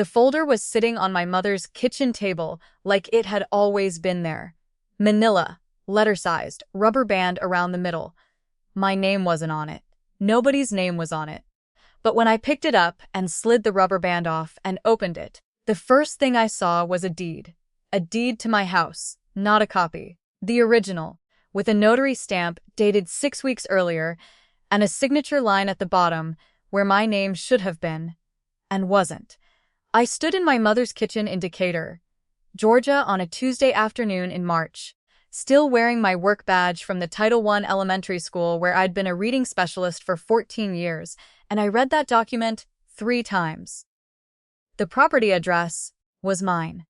The folder was sitting on my mother's kitchen table like it had always been there. Manila, letter-sized, rubber band around the middle. My name wasn't on it. Nobody's name was on it. But when I picked it up and slid the rubber band off and opened it, the first thing I saw was a deed. A deed to my house, not a copy. The original, with a notary stamp dated 6 weeks earlier, and a signature line at the bottom where my name should have been, and wasn't. I stood in my mother's kitchen in Decatur, Georgia on a Tuesday afternoon in March, still wearing my work badge from the Title I elementary school where I'd been a reading specialist for 14 years, and I read that document 3 times. The property address was mine.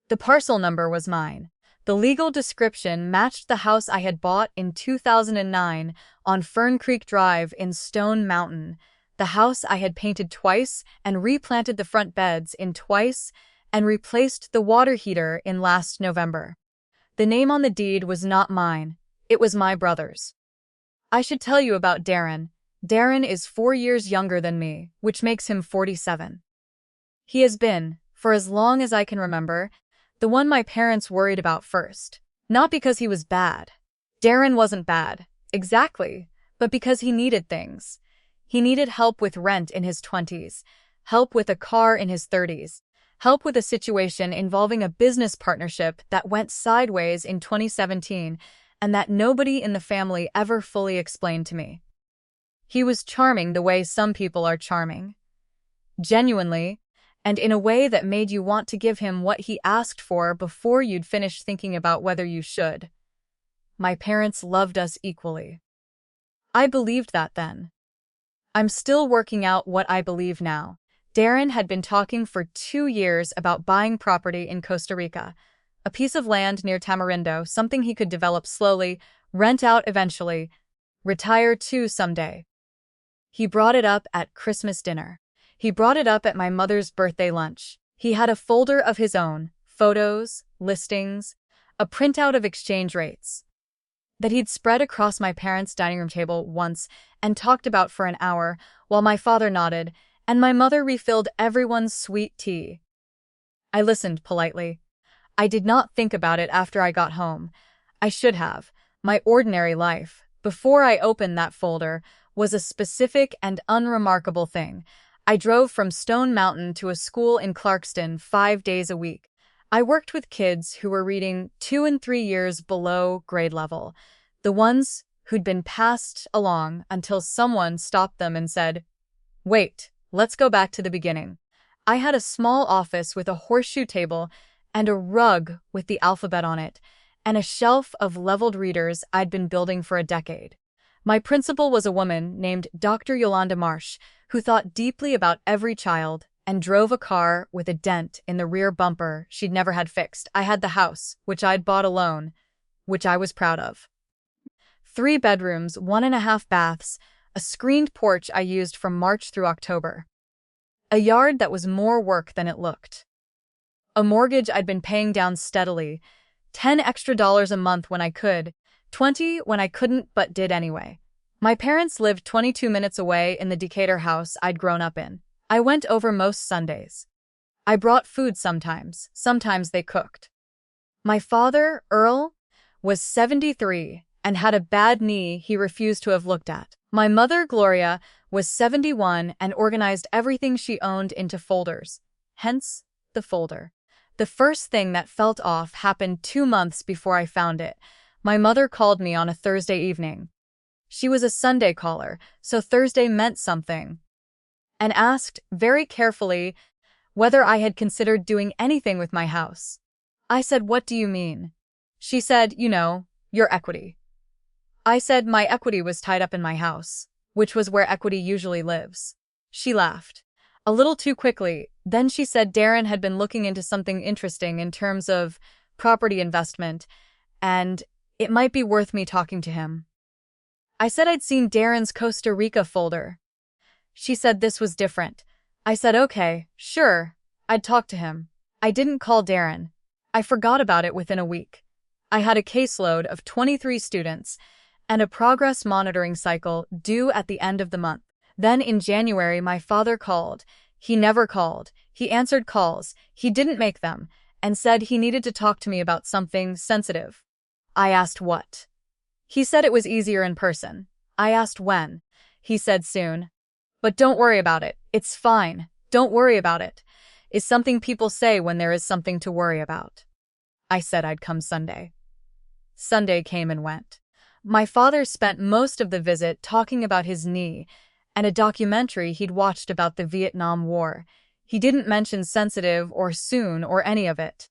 The parcel number was mine. The legal description matched the house I had bought in 2009 on Fern Creek Drive in Stone Mountain, the house I had painted twice and replanted the front beds in twice and replaced the water heater in last November. The name on the deed was not mine. It was my brother's. I should tell you about Darren. Darren is 4 years younger than me, which makes him 47. He has been, for as long as I can remember, the one my parents worried about first. Not because he was bad. Darren wasn't bad, exactly, but because he needed things. He needed help with rent in his 20s, help with a car in his 30s, help with a situation involving a business partnership that went sideways in 2017 and that nobody in the family ever fully explained to me. He was charming the way some people are charming. Genuinely, and in a way that made you want to give him what he asked for before you'd finished thinking about whether you should. My parents loved us equally. I believed that then. I'm still working out what I believe now. Darren had been talking for 2 years about buying property in Costa Rica, a piece of land near Tamarindo, something he could develop slowly, rent out eventually, retire to someday. He brought it up at Christmas dinner. He brought it up at my mother's birthday lunch. He had a folder of his own, photos, listings, a printout of exchange rates, that he'd spread across my parents' dining room table once and talked about for an hour while my father nodded and my mother refilled everyone's sweet tea. I listened politely. I did not think about it after I got home. I should have. My ordinary life, before I opened that folder, was a specific and unremarkable thing. I drove from Stone Mountain to a school in Clarkston 5 days a week. I worked with kids who were reading 2 and 3 years below grade level, the ones who'd been passed along until someone stopped them and said, "Wait, let's go back to the beginning." I had a small office with a horseshoe table and a rug with the alphabet on it, and a shelf of leveled readers I'd been building for a decade. My principal was a woman named Dr. Yolanda Marsh, who thought deeply about every child and drove a car with a dent in the rear bumper she'd never had fixed. I had the house, which I'd bought alone, which I was proud of. 3 bedrooms, 1.5 baths, a screened porch I used from March through October. A yard that was more work than it looked. A mortgage I'd been paying down steadily, $10 extra a month when I could, 20 when I couldn't but did anyway. My parents lived 22 minutes away in the Decatur house I'd grown up in. I went over most Sundays. I brought food sometimes they cooked. My father, Earl, was 73 and had a bad knee he refused to have looked at. My mother, Gloria, was 71 and organized everything she owned into folders, hence the folder. The first thing that felt off happened 2 months before I found it. My mother called me on a Thursday evening. She was a Sunday caller, so Thursday meant something, and asked, very carefully, whether I had considered doing anything with my house. I said, "What do you mean?" She said, "You know, your equity." I said my equity was tied up in my house, which was where equity usually lives. She laughed. A little too quickly, then she said Darren had been looking into something interesting in terms of property investment, and it might be worth me talking to him. I said I'd seen Darren's Costa Rica folder. She said this was different. I said, okay, sure, I'd talk to him. I didn't call Darren. I forgot about it within a week. I had a caseload of 23 students and a progress monitoring cycle due at the end of the month. Then in January, my father called. He never called. He answered calls, he didn't make them, and said he needed to talk to me about something sensitive. I asked what. He said it was easier in person. I asked when. He said soon. But don't worry about it. It's fine. Don't worry about it. Is something people say when there is something to worry about. I said I'd come Sunday. Sunday came and went. My father spent most of the visit talking about his knee and a documentary he'd watched about the Vietnam War. He didn't mention sensitive or soon or any of it.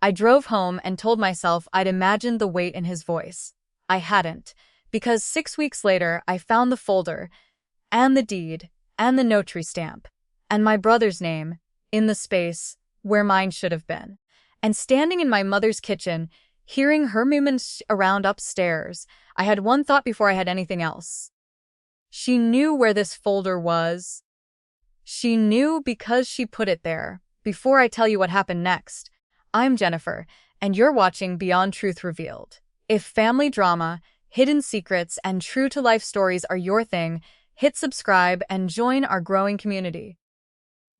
I drove home and told myself I'd imagined the weight in his voice. I hadn't, because 6 weeks later I found the folder, and the deed, and the notary stamp, and my brother's name, in the space where mine should have been. And standing in my mother's kitchen, hearing her movements around upstairs, I had one thought before I had anything else. She knew where this folder was. She knew because she put it there. Before I tell you what happened next, I'm Jennifer, and you're watching Beyond Truth Revealed. If family drama, hidden secrets, and true-to-life stories are your thing, hit subscribe and join our growing community.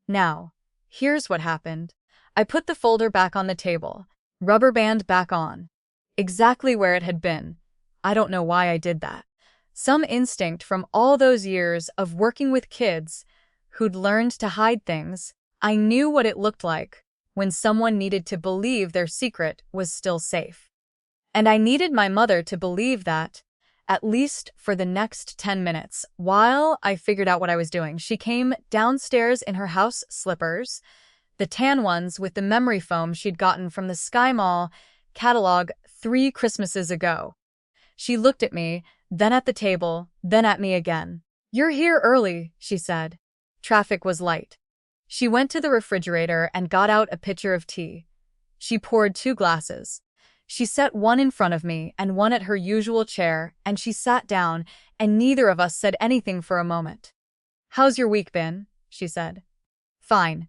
Now, here's what happened. I put the folder back on the table, rubber band back on. Exactly where it had been. I don't know why I did that. Some instinct from all those years of working with kids who'd learned to hide things. I knew what it looked like when someone needed to believe their secret was still safe. And I needed my mother to believe that, at least for the next 10 minutes, while I figured out what I was doing. She came downstairs in her house slippers, the tan ones with the memory foam she'd gotten from the Sky Mall catalog 3 Christmases ago. She looked at me, then at the table, then at me again. "You're here early," she said. Traffic was light. She went to the refrigerator and got out a pitcher of tea. She poured 2 glasses. She set one in front of me and one at her usual chair, and she sat down, and neither of us said anything for a moment. "How's your week been?" she said. "Fine.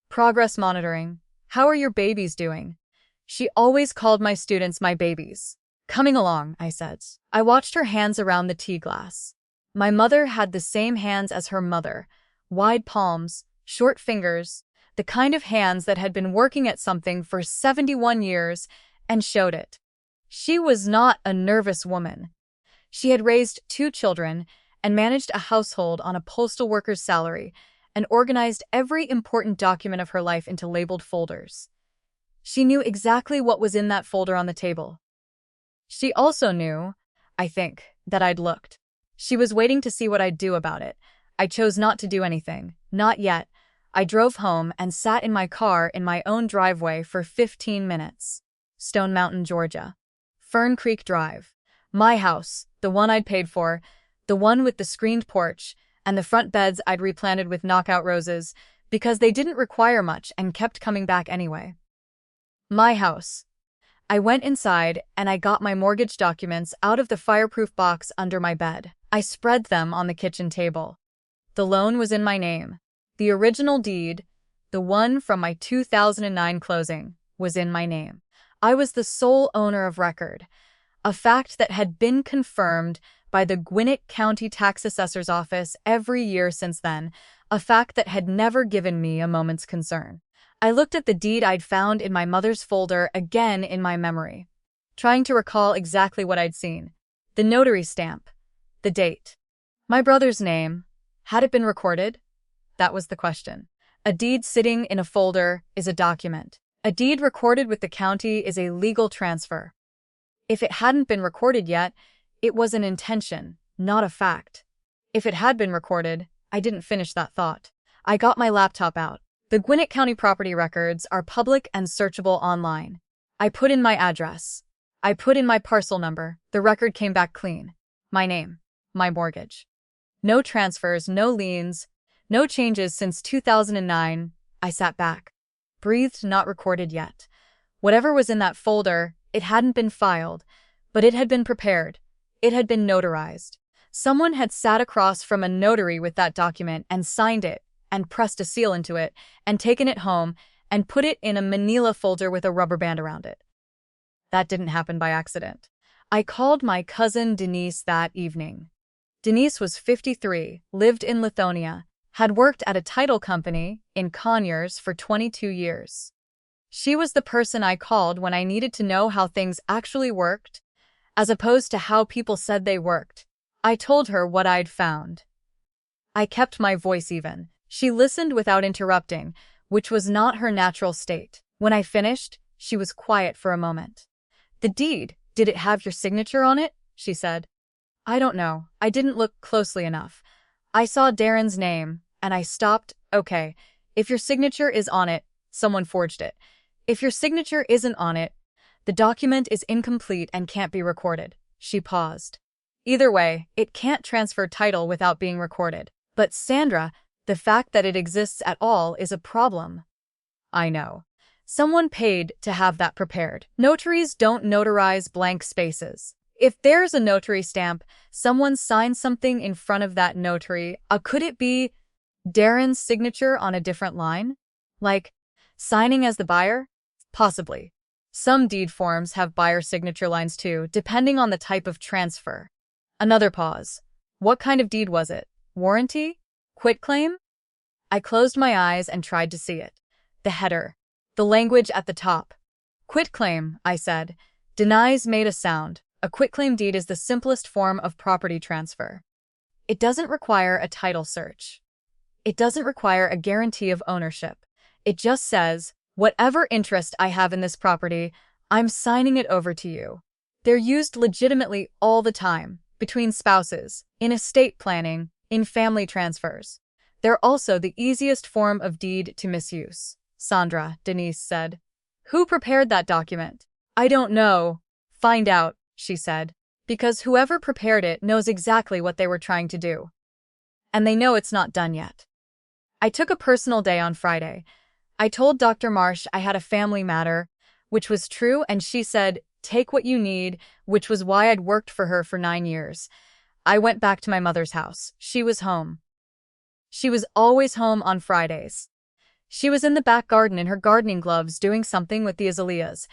Progress monitoring. How are your babies doing?" She always called my students my babies. "Coming along," I said. I watched her hands around the tea glass. My mother had the same hands as her mother, wide palms, short fingers, the kind of hands that had been working at something for 71 years and showed it. She was not a nervous woman. She had raised 2 children and managed a household on a postal worker's salary and organized every important document of her life into labeled folders. She knew exactly what was in that folder on the table. She also knew, I think, that I'd looked. She was waiting to see what I'd do about it. I chose not to do anything. Not yet. I drove home and sat in my car in my own driveway for 15 minutes. Stone Mountain, Georgia. Fern Creek Drive. My house, the one I'd paid for, the one with the screened porch, and the front beds I'd replanted with knockout roses, because they didn't require much and kept coming back anyway. My house. I went inside and I got my mortgage documents out of the fireproof box under my bed. I spread them on the kitchen table. The loan was in my name. The original deed, the one from my 2009 closing, was in my name. I was the sole owner of record, a fact that had been confirmed by the Gwinnett County Tax Assessor's Office every year since then, a fact that had never given me a moment's concern. I looked at the deed I'd found in my mother's folder again in my memory, trying to recall exactly what I'd seen. The notary stamp, the date, my brother's name. Had it been recorded? That was the question. A deed sitting in a folder is a document. A deed recorded with the county is a legal transfer. If it hadn't been recorded yet, it was an intention, not a fact. If it had been recorded, I didn't finish that thought. I got my laptop out. The Gwinnett County property records are public and searchable online. I put in my address. I put in my parcel number. The record came back clean. My name. My mortgage. No transfers, no liens, no changes since 2009. I sat back. Breathed. Not recorded yet. Whatever was in that folder, it hadn't been filed, but it had been prepared. It had been notarized. Someone had sat across from a notary with that document and signed it, and pressed a seal into it, and taken it home, and put it in a manila folder with a rubber band around it. That didn't happen by accident. I called my cousin Denise that evening. Denise was 53, lived in Lithonia, had worked at a title company in Conyers for 22 years. She was the person I called when I needed to know how things actually worked, as opposed to how people said they worked. I told her what I'd found. I kept my voice even. She listened without interrupting, which was not her natural state. When I finished, she was quiet for a moment. "The deed, did it have your signature on it?" she said. "I don't know. I didn't look closely enough. I saw Darren's name, and I stopped. Okay, if your signature is on it, someone forged it. If your signature isn't on it, the document is incomplete and can't be recorded." She paused. "Either way, it can't transfer title without being recorded. But Sandra, the fact that it exists at all is a problem." "I know. Someone paid to have that prepared. Notaries don't notarize blank spaces. If there's a notary stamp, someone signed something in front of that notary. Could it be Darren's signature on a different line? Like, signing as the buyer? Possibly. Some deed forms have buyer signature lines too, depending on the type of transfer." Another pause. "What kind of deed was it? Warranty? Quitclaim?" I closed my eyes and tried to see it. The header. The language at the top. "Quitclaim," I said. "Denies made a sound. A quitclaim deed is the simplest form of property transfer. It doesn't require a title search. It doesn't require a guarantee of ownership. It just says, whatever interest I have in this property, I'm signing it over to you." They're used legitimately all the time, between spouses, in estate planning, in family transfers. They're also the easiest form of deed to misuse. "Sandra," Denise said. "Who prepared that document?" "I don't know." "Find out," she said, "because whoever prepared it knows exactly what they were trying to do. And they know it's not done yet." I took a personal day on Friday. I told Dr. Marsh I had a family matter, which was true, and she said, "Take what you need," which was why I'd worked for her for 9 years. I went back to my mother's house. She was home. She was always home on Fridays. She was in the back garden in her gardening gloves doing something with the azaleas,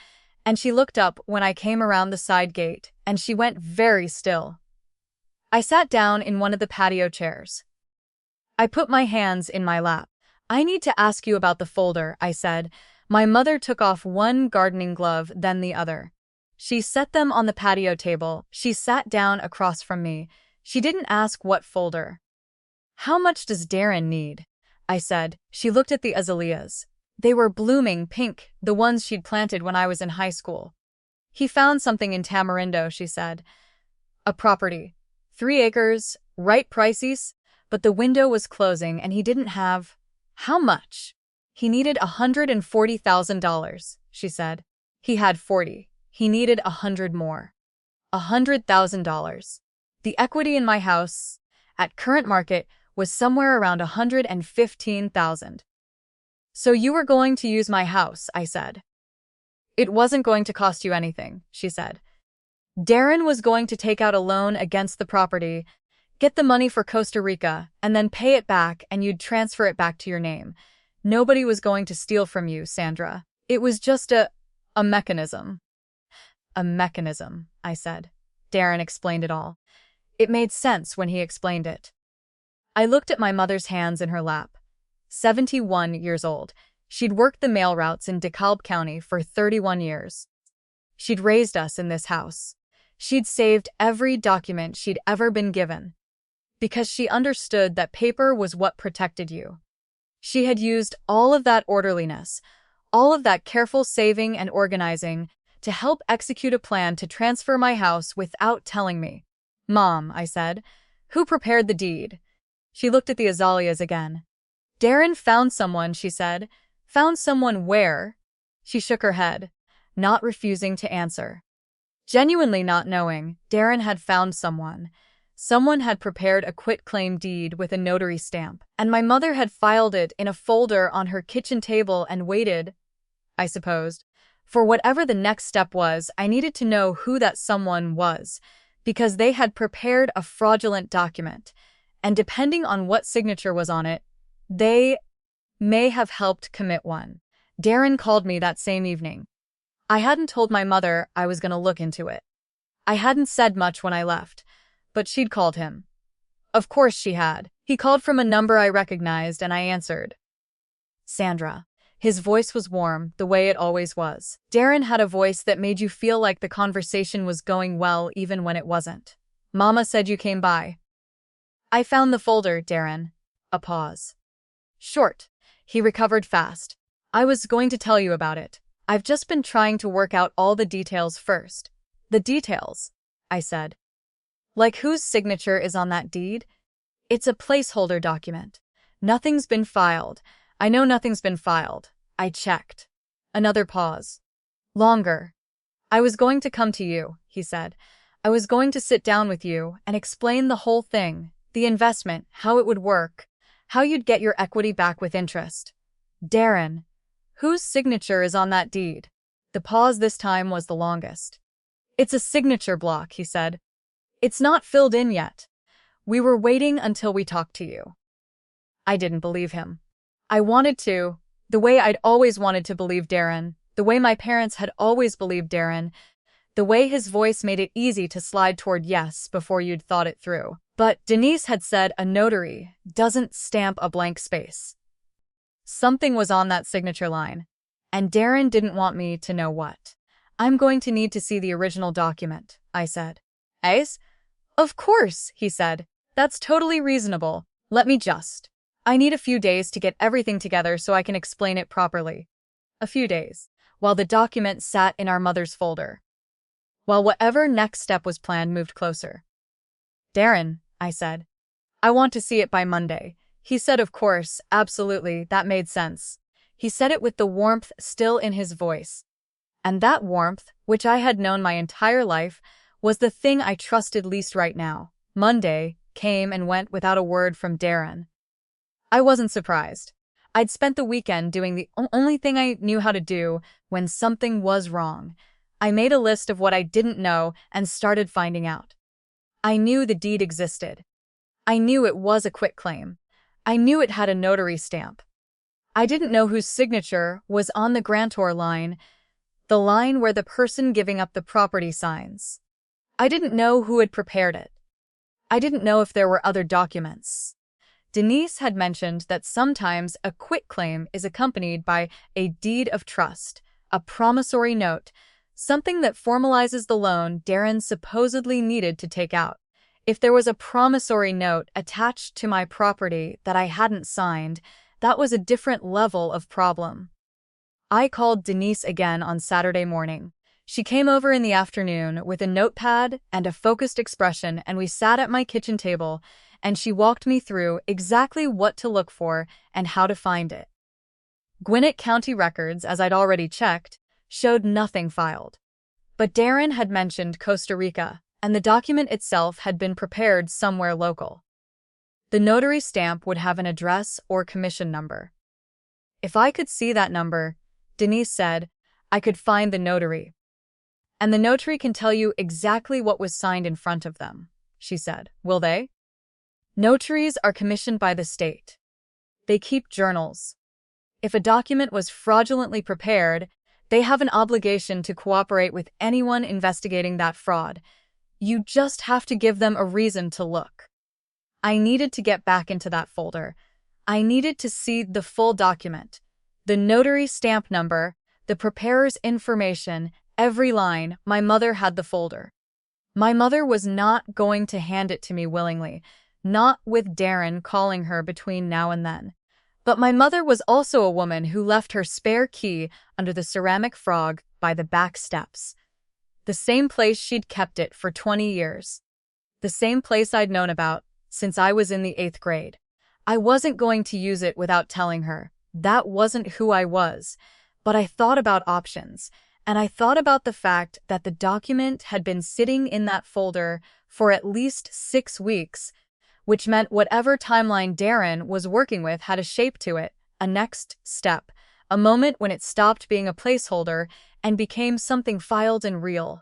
and she looked up when I came around the side gate, and she went very still. I sat down in one of the patio chairs. I put my hands in my lap. "I need to ask you about the folder," I said. My mother took off one gardening glove, then the other. She set them on the patio table. She sat down across from me. She didn't ask what folder. "How much does Darren need?" I said. She looked at the azaleas. They were blooming pink, the ones she'd planted when I was in high school. "He found something in Tamarindo," she said. "A property. 3 acres, right prices, but the window was closing and he didn't have—" "How much?" "He needed $140,000, she said. "He had 40. He needed 100 more. $100,000. The equity in my house, at current market, was somewhere around 115,000. "So you were going to use my house," I said. "It wasn't going to cost you anything," she said. "Darren was going to take out a loan against the property, get the money for Costa Rica, and then pay it back, and you'd transfer it back to your name. Nobody was going to steal from you, Sandra. It was just a mechanism." "A mechanism," I said. Darren explained it all. It made sense when he explained it. I looked at my mother's hands in her lap. 71 years old. She'd worked the mail routes in DeKalb County for 31 years. She'd raised us in this house. She'd saved every document she'd ever been given, because she understood that paper was what protected you. She had used all of that orderliness, all of that careful saving and organizing, to help execute a plan to transfer my house without telling me. "Mom," I said, "who prepared the deed?" She looked at the azaleas again. "Darren found someone," she said. "Found someone where?" She shook her head, not refusing to answer. Genuinely not knowing, Darren had found someone. Someone had prepared a quitclaim deed with a notary stamp, and my mother had filed it in a folder on her kitchen table and waited, I supposed, for whatever the next step was. I needed to know who that someone was, because they had prepared a fraudulent document, and depending on what signature was on it, they may have helped commit one. Darren called me that same evening. I hadn't told my mother I was going to look into it. I hadn't said much when I left, but she'd called him. Of course she had. He called from a number I recognized and I answered. Sandra. His voice was warm, the way it always was. Darren had a voice that made you feel like the conversation was going well even when it wasn't. Mama said you came by. I found the folder, Darren. A pause. Short. He recovered fast. I was going to tell you about it. I've just been trying to work out all the details first. The details, I said. Like whose signature is on that deed? It's a placeholder document. Nothing's been filed. I know nothing's been filed. I checked. Another pause. Longer. I was going to come to you, he said. I was going to sit down with you and explain the whole thing, the investment, how it would work, how you'd get your equity back with interest. Darren, whose signature is on that deed? The pause this time was the longest. It's a signature block, he said. It's not filled in yet. We were waiting until we talked to you. I didn't believe him. I wanted to, the way I'd always wanted to believe Darren, the way my parents had always believed Darren, the way his voice made it easy to slide toward yes before you'd thought it through. But Denise had said a notary doesn't stamp a blank space. Something was on that signature line, and Darren didn't want me to know what. I'm going to need to see the original document, I said. Ace? Of course, he said. That's totally reasonable. Let me just. I need a few days to get everything together so I can explain it properly. A few days, while the document sat in our mother's folder. While whatever next step was planned moved closer. Darren, I said. I want to see it by Monday. He said, of course, absolutely, that made sense. He said it with the warmth still in his voice. And that warmth, which I had known my entire life, was the thing I trusted least right now. Monday came and went without a word from Darren. I wasn't surprised. I'd spent the weekend doing the only thing I knew how to do when something was wrong. I made a list of what I didn't know and started finding out. I knew the deed existed. I knew it was a quitclaim. I knew it had a notary stamp. I didn't know whose signature was on the grantor line, the line where the person giving up the property signs. I didn't know who had prepared it. I didn't know if there were other documents. Denise had mentioned that sometimes a quitclaim is accompanied by a deed of trust, a promissory note, something that formalizes the loan Darren supposedly needed to take out. If there was a promissory note attached to my property that I hadn't signed, that was a different level of problem. I called Denise again on Saturday morning. She came over in the afternoon with a notepad and a focused expression, and we sat at my kitchen table, and she walked me through exactly what to look for and how to find it. Gwinnett County records, as I'd already checked, showed nothing filed. But Darren had mentioned Costa Rica, and the document itself had been prepared somewhere local. The notary stamp would have an address or commission number. If I could see that number, Denise said, I could find the notary. And the notary can tell you exactly what was signed in front of them, she said. Will they? Notaries are commissioned by the state. They keep journals. If a document was fraudulently prepared, they have an obligation to cooperate with anyone investigating that fraud. You just have to give them a reason to look. I needed to get back into that folder. I needed to see the full document, the notary stamp number, the preparer's information, every line. My mother had the folder. My mother was not going to hand it to me willingly, not with Darren calling her between now and then. But my mother was also a woman who left her spare key under the ceramic frog by the back steps. The same place she'd kept it for 20 years. The same place I'd known about since I was in the 8th grade. I wasn't going to use it without telling her. That wasn't who I was. But I thought about options, and I thought about the fact that the document had been sitting in that folder for at least 6 weeks, which meant whatever timeline Darren was working with had a shape to it, a next step, a moment when it stopped being a placeholder and became something filed and real.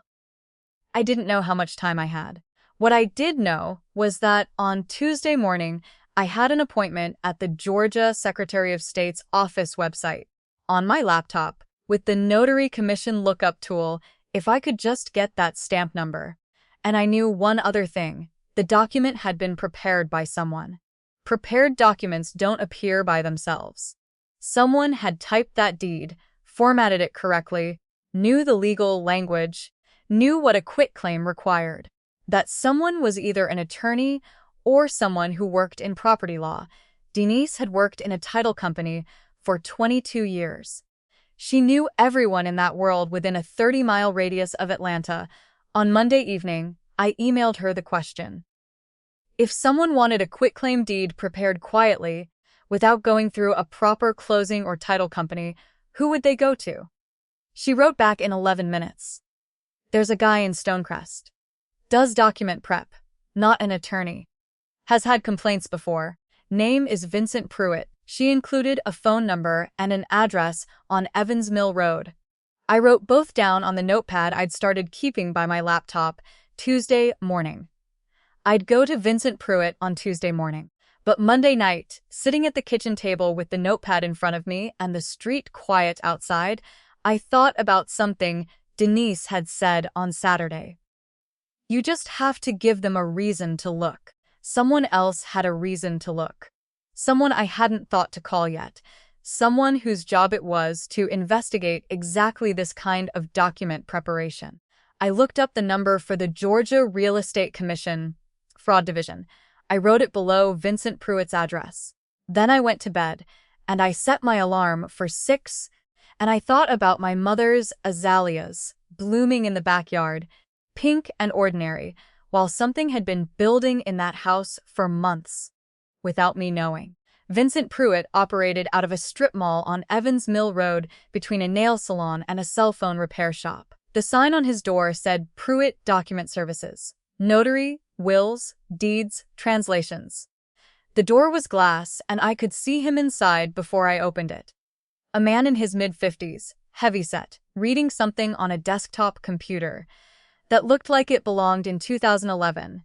I didn't know how much time I had. What I did know was that on Tuesday morning, I had an appointment at the Georgia Secretary of State's office website, on my laptop, with the notary commission lookup tool, if I could just get that stamp number. And I knew one other thing. The document had been prepared by someone. Prepared documents don't appear by themselves. Someone had typed that deed, formatted it correctly, knew the legal language, knew what a quitclaim required. That someone was either an attorney or someone who worked in property law. Denise had worked in a title company for 22 years. She knew everyone in that world within a 30-mile radius of Atlanta. On Monday evening, I emailed her the question. If someone wanted a quitclaim deed prepared quietly, without going through a proper closing or title company, who would they go to? She wrote back in 11 minutes. There's a guy in Stonecrest. Does document prep. Not an attorney. Has had complaints before. Name is Vincent Pruitt. She included a phone number and an address on Evans Mill Road. I wrote both down on the notepad I'd started keeping by my laptop. Tuesday morning. I'd go to Vincent Pruitt on Tuesday morning. But Monday night, sitting at the kitchen table with the notepad in front of me and the street quiet outside, I thought about something Denise had said on Saturday. You just have to give them a reason to look. Someone else had a reason to look. Someone I hadn't thought to call yet. Someone whose job it was to investigate exactly this kind of document preparation. I looked up the number for the Georgia Real Estate Commission Fraud Division. I wrote it below Vincent Pruitt's address. Then I went to bed, and I set my alarm for 6, and I thought about my mother's azaleas blooming in the backyard, pink and ordinary, while something had been building in that house for months, without me knowing. Vincent Pruitt operated out of a strip mall on Evans Mill Road between a nail salon and a cell phone repair shop. The sign on his door said Pruitt Document Services. Notary, wills, deeds, translations. The door was glass, and I could see him inside before I opened it. A man in his mid-50s, heavyset, reading something on a desktop computer that looked like it belonged in 2011.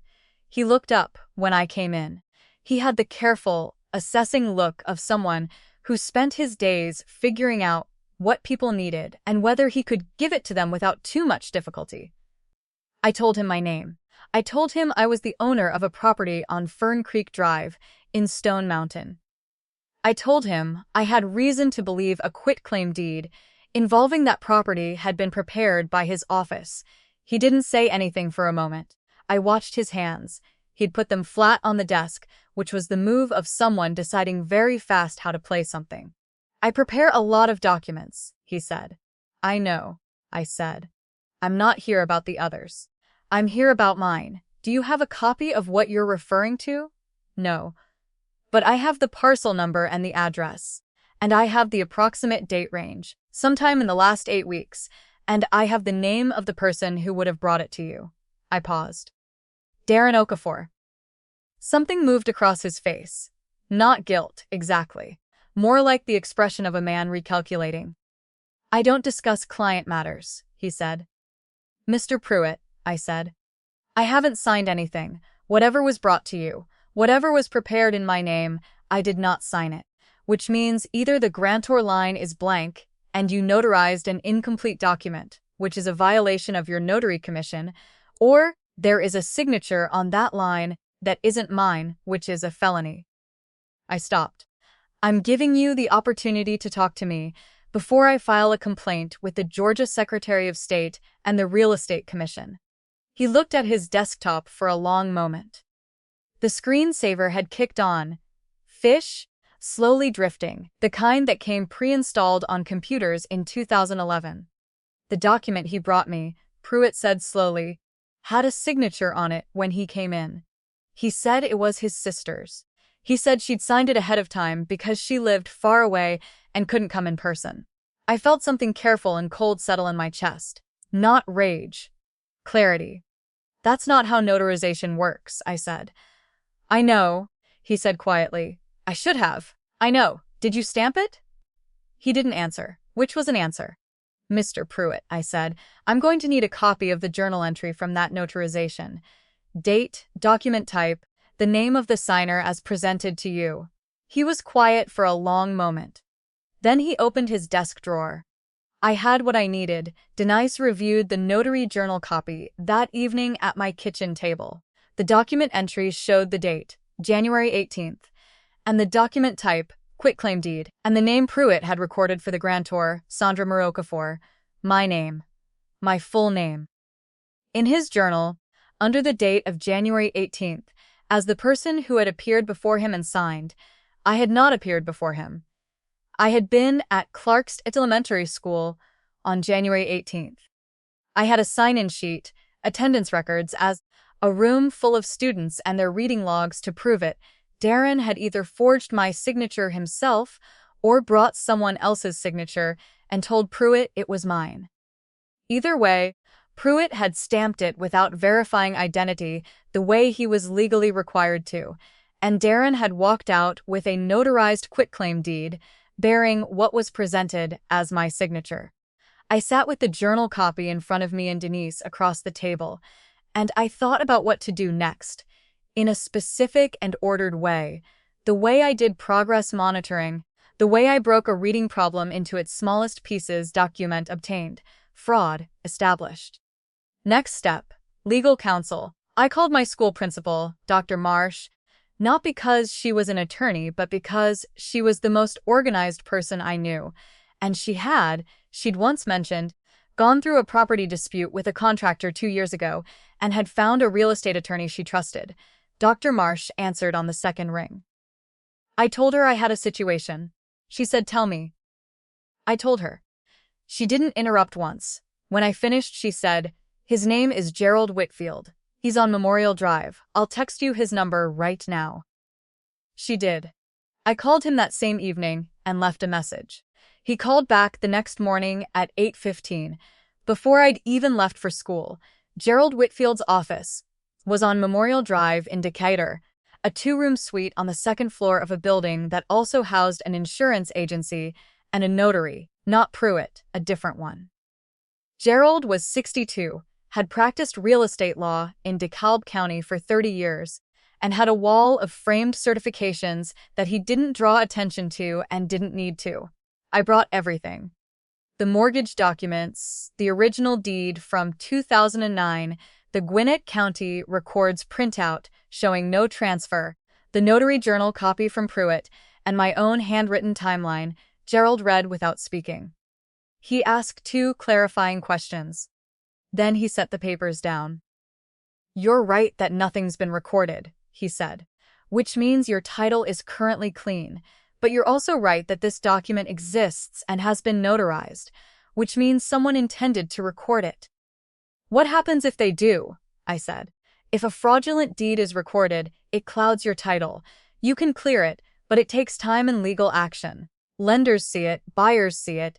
He looked up when I came in. He had the careful, assessing look of someone who spent his days figuring out what people needed and whether he could give it to them without too much difficulty. I told him my name. I told him I was the owner of a property on Fern Creek Drive in Stone Mountain. I told him I had reason to believe a quitclaim deed involving that property had been prepared by his office. He didn't say anything for a moment. I watched his hands. He'd put them flat on the desk, which was the move of someone deciding very fast how to play something. I prepare a lot of documents, he said. I know, I said. I'm not here about the others. I'm here about mine. Do you have a copy of what you're referring to? No. But I have the parcel number and the address. And I have the approximate date range, sometime in the last 8 weeks. And I have the name of the person who would have brought it to you. I paused. Darren Okafor. Something moved across his face. Not guilt, exactly. More like the expression of a man recalculating. I don't discuss client matters, he said. Mr. Pruitt, I said. I haven't signed anything. Whatever was brought to you, whatever was prepared in my name, I did not sign it. Which means either the grantor line is blank and you notarized an incomplete document, which is a violation of your notary commission, or there is a signature on that line that isn't mine, which is a felony. I stopped. I'm giving you the opportunity to talk to me before I file a complaint with the Georgia Secretary of State and the Real Estate Commission. He looked at his desktop for a long moment. The screensaver had kicked on. Fish, slowly drifting, the kind that came pre-installed on computers in 2011. The document he brought me, Pruitt said slowly, had a signature on it when he came in. He said it was his sister's. He said she'd signed it ahead of time because she lived far away and couldn't come in person. I felt something careful and cold settle in my chest. Not rage. Clarity. That's not how notarization works, I said. I know, he said quietly. I should have. I know. Did you stamp it? He didn't answer, which was an answer. Mr. Pruitt, I said, I'm going to need a copy of the journal entry from that notarization. Date, document type, the name of the signer as presented to you. He was quiet for a long moment. Then he opened his desk drawer. I had what I needed. Denise reviewed the notary journal copy that evening at my kitchen table. The document entry showed the date, January 18th, and the document type, quitclaim deed, and the name Pruitt had recorded for the grantor, Sandra Marocafor, my name, my full name. In his journal, under the date of January 18th, as the person who had appeared before him and signed, I had not appeared before him. I had been at Clark's Elementary School on January 18th. I had a sign-in sheet, attendance records, as a room full of students and their reading logs to prove it. Darren had either forged my signature himself or brought someone else's signature and told Pruitt it was mine. Either way, Pruitt had stamped it without verifying identity the way he was legally required to, and Darren had walked out with a notarized quitclaim deed bearing what was presented as my signature. I sat with the journal copy in front of me and Denise across the table, and I thought about what to do next, in a specific and ordered way, the way I did progress monitoring, the way I broke a reading problem into its smallest pieces. Document obtained, fraud established. Next step, legal counsel. I called my school principal, Dr. Marsh, not because she was an attorney, but because she was the most organized person I knew, and she'd once mentioned, gone through a property dispute with a contractor 2 years ago and had found a real estate attorney she trusted. Dr. Marsh answered on the second ring. I told her I had a situation. She said, "Tell me." I told her. She didn't interrupt once. When I finished, she said, "His name is Gerald Whitfield. He's on Memorial Drive. I'll text you his number right now." She did. I called him that same evening and left a message. He called back the next morning at 8:15. Before I'd even left for school, Gerald Whitfield's office was on Memorial Drive in Decatur, a 2-room suite on the second floor of a building that also housed an insurance agency and a notary, not Pruitt, a different one. Gerald was 62, had practiced real estate law in DeKalb County for 30 years, and had a wall of framed certifications that he didn't draw attention to and didn't need to. I brought everything. The mortgage documents, the original deed from 2009, the Gwinnett County records printout showing no transfer, the notary journal copy from Pruitt, and my own handwritten timeline. Gerald read without speaking. He asked 2 clarifying questions. Then he set the papers down. "You're right that nothing's been recorded," he said, "which means your title is currently clean. But you're also right that this document exists and has been notarized, which means someone intended to record it." "What happens if they do?" I said. "If a fraudulent deed is recorded, it clouds your title. You can clear it, but it takes time and legal action. Lenders see it, buyers see it.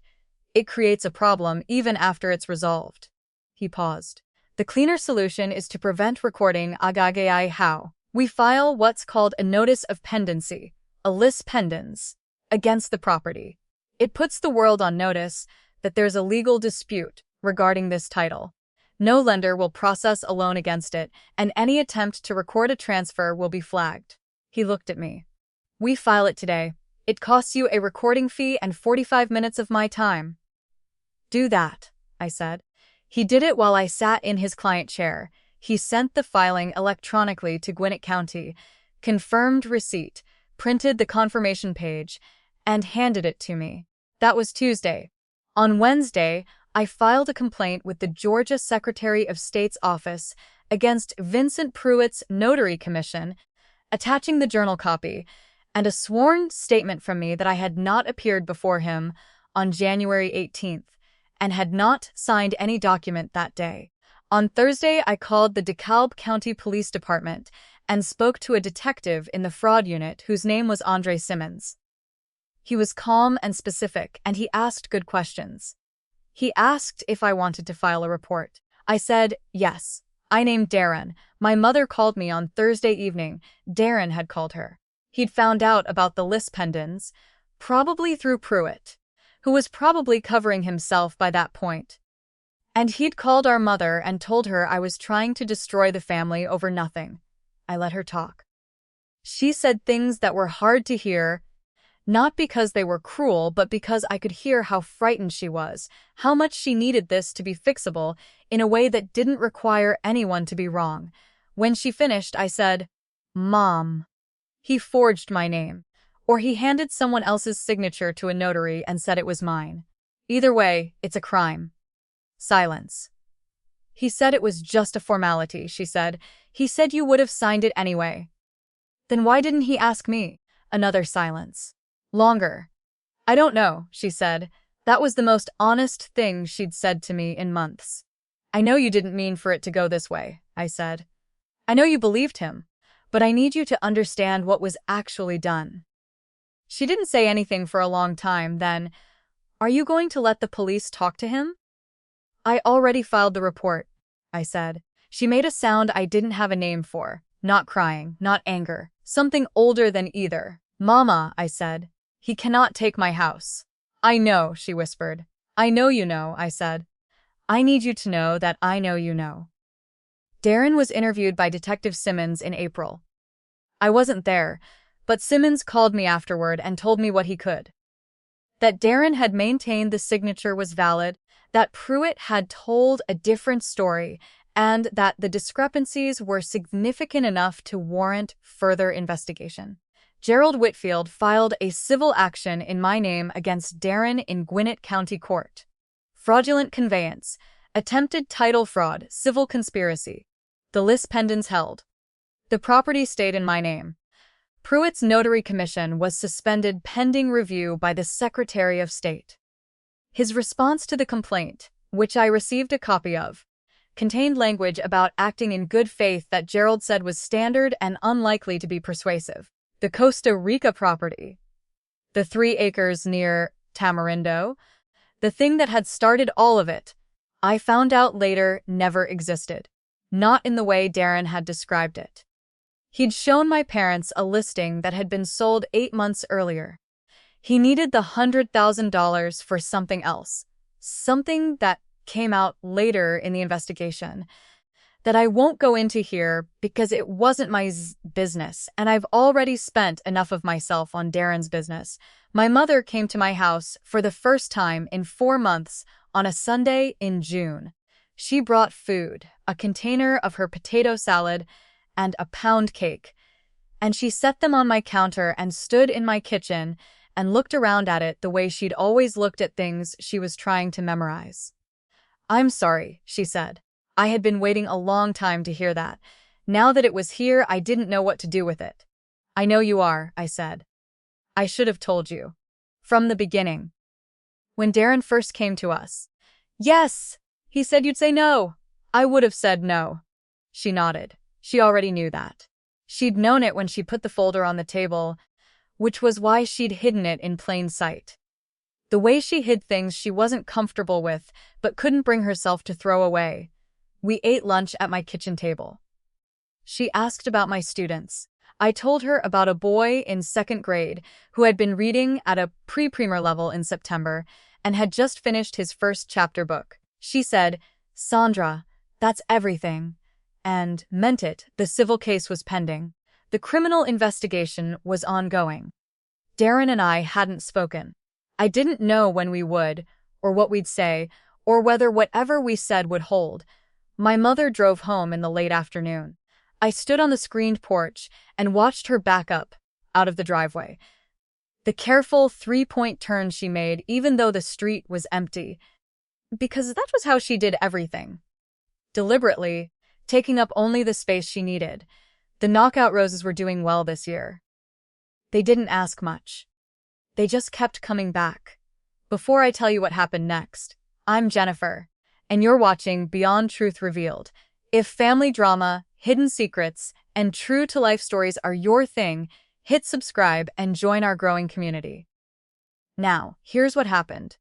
It creates a problem even after it's resolved." He paused. "The cleaner solution is to prevent recording. How? We file what's called a notice of pendency, a lis pendens, against the property. It puts the world on notice that there's a legal dispute regarding this title. No lender will process a loan against it, and any attempt to record a transfer will be flagged." He looked at me. "We file it today. It costs you a recording fee and 45 minutes of my time." "Do that," I said. He did it while I sat in his client chair. He sent the filing electronically to Gwinnett County, confirmed receipt, printed the confirmation page, and handed it to me. That was Tuesday. On Wednesday, I filed a complaint with the Georgia Secretary of State's office against Vincent Pruitt's notary commission, attaching the journal copy and a sworn statement from me that I had not appeared before him on January 18th and had not signed any document that day. On Thursday, I called the DeKalb County Police Department and spoke to a detective in the fraud unit whose name was Andre Simmons. He was calm and specific, and he asked good questions. He asked if I wanted to file a report. I said, yes. I named Darren. My mother called me on Thursday evening. Darren had called her. He'd found out about the lis pendens, probably through Pruitt, who was probably covering himself by that point. And he'd called our mother and told her I was trying to destroy the family over nothing. I let her talk. She said things that were hard to hear, not because they were cruel, but because I could hear how frightened she was, how much she needed this to be fixable in a way that didn't require anyone to be wrong. When she finished, I said, "Mom." He forged my name. Or he handed someone else's signature to a notary and said it was mine. Either way, it's a crime. Silence. He said it was just a formality, she said. He said you would have signed it anyway. Then why didn't he ask me? Another silence. Longer. I don't know, she said. That was the most honest thing she'd said to me in months. I know you didn't mean for it to go this way, I said. I know you believed him, but I need you to understand what was actually done. She didn't say anything for a long time, then, "Are you going to let the police talk to him?" "I already filed the report," I said. She made a sound I didn't have a name for. Not crying, not anger. Something older than either. "Mama," I said. "He cannot take my house." "I know," she whispered. "I know you know," I said. "I need you to know that I know you know." Darren was interviewed by Detective Simmons in April. I wasn't there, but Simmons called me afterward and told me what he could. That Darren had maintained the signature was valid, that Pruitt had told a different story, and that the discrepancies were significant enough to warrant further investigation. Gerald Whitfield filed a civil action in my name against Darren in Gwinnett County Court. Fraudulent conveyance, attempted title fraud, civil conspiracy. The lis pendens held. The property stayed in my name. Pruitt's notary commission was suspended pending review by the Secretary of State. His response to the complaint, which I received a copy of, contained language about acting in good faith that Gerald said was standard and unlikely to be persuasive. The Costa Rica property, the 3 acres near Tamarindo, the thing that had started all of it, I found out later never existed. Not in the way Darren had described it. He'd shown my parents a listing that had been sold 8 months earlier. He needed the $100,000 for something else, something that came out later in the investigation, that I won't go into here because it wasn't my business, and I've already spent enough of myself on Darren's business. My mother came to my house for the first time in 4 months on a Sunday in June. She brought food, a container of her potato salad, and a pound cake, and she set them on my counter and stood in my kitchen and looked around at it the way she'd always looked at things she was trying to memorize. "I'm sorry," she said. I had been waiting a long time to hear that. Now that it was here, I didn't know what to do with it. "I know you are," I said. "I should have told you. From the beginning. When Darren first came to us." "Yes, he said you'd say no." "I would have said no." She nodded. She already knew that. She'd known it when she put the folder on the table, which was why she'd hidden it in plain sight. The way she hid things she wasn't comfortable with, but couldn't bring herself to throw away. We ate lunch at my kitchen table. She asked about my students. I told her about a boy in 2nd grade who had been reading at a pre-primer level in September and had just finished his first chapter book. She said, "Sandra, that's everything," and meant it. The civil case was pending. The criminal investigation was ongoing. Darren and I hadn't spoken. I didn't know when we would, or what we'd say, or whether whatever we said would hold. My mother drove home in the late afternoon. I stood on the screened porch and watched her back up, out of the driveway. The careful 3-point turn she made even though the street was empty. Because that was how she did everything. Deliberately, taking up only the space she needed. The knockout roses were doing well this year. They didn't ask much. They just kept coming back. Before I tell you what happened next, I'm Jennifer, and you're watching Beyond Truth Revealed. If family drama, hidden secrets, and true-to-life stories are your thing, hit subscribe and join our growing community. Now, here's what happened.